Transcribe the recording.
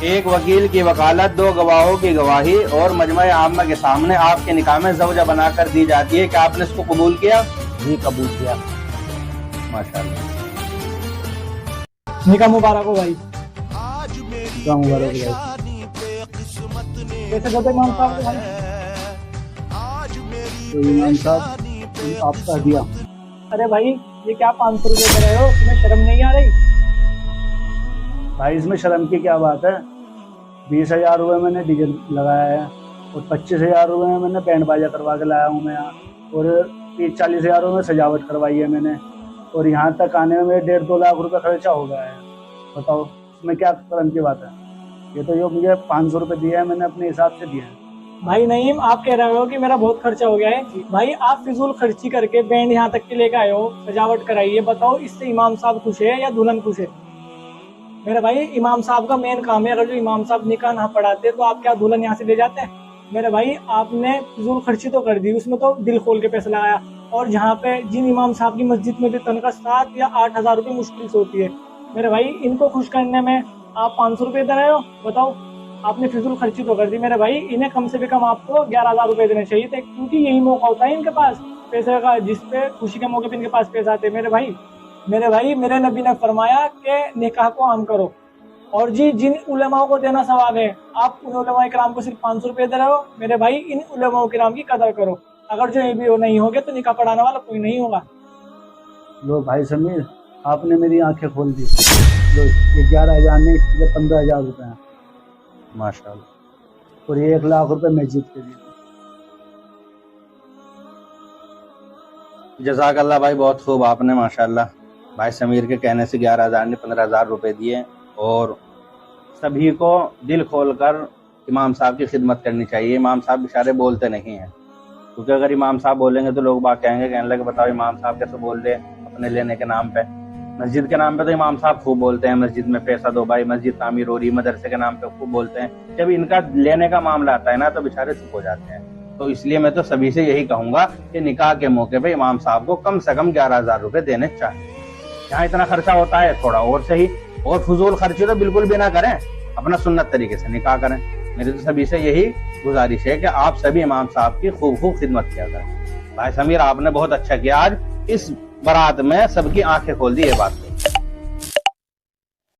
एक वकील की वकालत, दो गवाहों की गवाही और मजमा आम्मा के सामने आपके निकाह में ज़ौजा बनाकर दी जाती है। क्या आपने इसको कबूल किया? जी कबूल किया। माशाअल्लाह। निकाह मुबारक हो भाई। निकाह मुबारक हो भाई। कैसे देते इमाम साहब को भाई? तो इमाम साहब आपका हदिया। अरे भाई ये क्या 500 रुपये दे रहे हो, तुम्हें शर्म नहीं आ रही? भाई इसमें शर्म की क्या बात है। 20,000 रुपये मैंने डीजल लगाया है और 25,000 रुपये में मैंने बैंड बाजा करवा के लाया हूँ मैं यहाँ, और 30-40,000 रुपये में सजावट करवाई है मैंने, और यहाँ तक आने में मेरे 1.5-2 लाख रुपये खर्चा हो गया है। बताओ इसमें क्या शर्म की बात है। ये तो जो मुझे 500 रुपये दिया है मैंने अपने हिसाब से दिया है। भाई नईम, आप कह रहे हो कि मेरा बहुत खर्चा हो गया है। भाई आप फिजूल खर्ची करके बैंड यहाँ तक के लेके आए हो, सजावट कराई है, बताओ इससे इमाम साहब खुश है या दुल्हन खुश है? मेरे भाई इमाम साहब का मेन काम है, अगर जो इमाम साहब निकाह ना पढ़ाते तो आप क्या दुल्हन यहाँ से ले जाते हैं? मेरे भाई आपने फिजूल खर्ची तो कर दी, उसमें तो दिल खोल के पैसा लगाया, और जहाँ पे जिन इमाम साहब की मस्जिद में भी तनख्वाह 7 या 8 हज़ार रुपये मुश्किल से होती है, मेरे भाई इनको खुश करने में आप 500 रुपये दे रहे हो। बताओ आपने फिजूल खर्ची तो कर दी। मेरे भाई इन्हें कम से कम आपको 11,000 रुपये देने चाहिए थे, क्योंकि यही मौका होता है इनके पास पैसे का, जिसपे खुशी के मौके पे इनके पास पैसे आते हैं। मेरे भाई मेरे नबी ने फरमाया कि निकाह को आम करो, और जी जिन उलेमाओं को देना सवाब है, आप उन उलेमाए किराम को सिर्फ 500 रुपये दे रहे हो। मेरे भाई इन उलेमाओं किराम की कदर करो, अगर जो ये भी नहीं होगे तो निकाह पढ़ाने वाला कोई नहीं होगा। लो भाई समीर, आपने मेरी आंखें खोल दी। लो ये 11,000 नहीं, इसके 15,000 रुपये हैं माशाअल्लाह। और ये 1 लाख रुपये मस्जिद के लिए। जज़ाकल्लाह भाई, बहुत खूब आपने माशाअल्लाह भाई समीर के कहने से 11,000 ने 15,000 रुपये दिए। और सभी को दिल खोलकर इमाम साहब की खिदमत करनी चाहिए। इमाम साहब बेचारे बोलते नहीं हैं, क्योंकि अगर इमाम साहब बोलेंगे तो लोग बात कहने लगे बताओ इमाम साहब कैसे बोल रहे अपने लेने के नाम पे। मस्जिद के नाम पे तो इमाम साहब खूब बोलते हैं, मस्जिद में पैसा दो भाई, मस्जिद तामीर हो रही, मदरसे के नाम पे खूब बोलते हैं। जब इनका लेने का मामला आता है ना तो बेचारे चुप हो जाते हैं। तो इसलिए मैं तो सभी से यही कहूंगा कि निकाह के मौके पे इमाम साहब को कम से कम 11,000 रुपये देने चाहिए। यहाँ इतना खर्चा होता है थोड़ा और सही, और फजूल खर्ची तो बिल्कुल भी ना करें, अपना सुन्नत तरीके से निकाह करें। मेरी तो सभी से यही गुजारिश है कि आप सभी इमाम साहब की खूब खूब खिदमत किया करें। भाई समीर आपने बहुत अच्छा किया, आज इस बारात में सबकी आंखें खोल दी ये बात।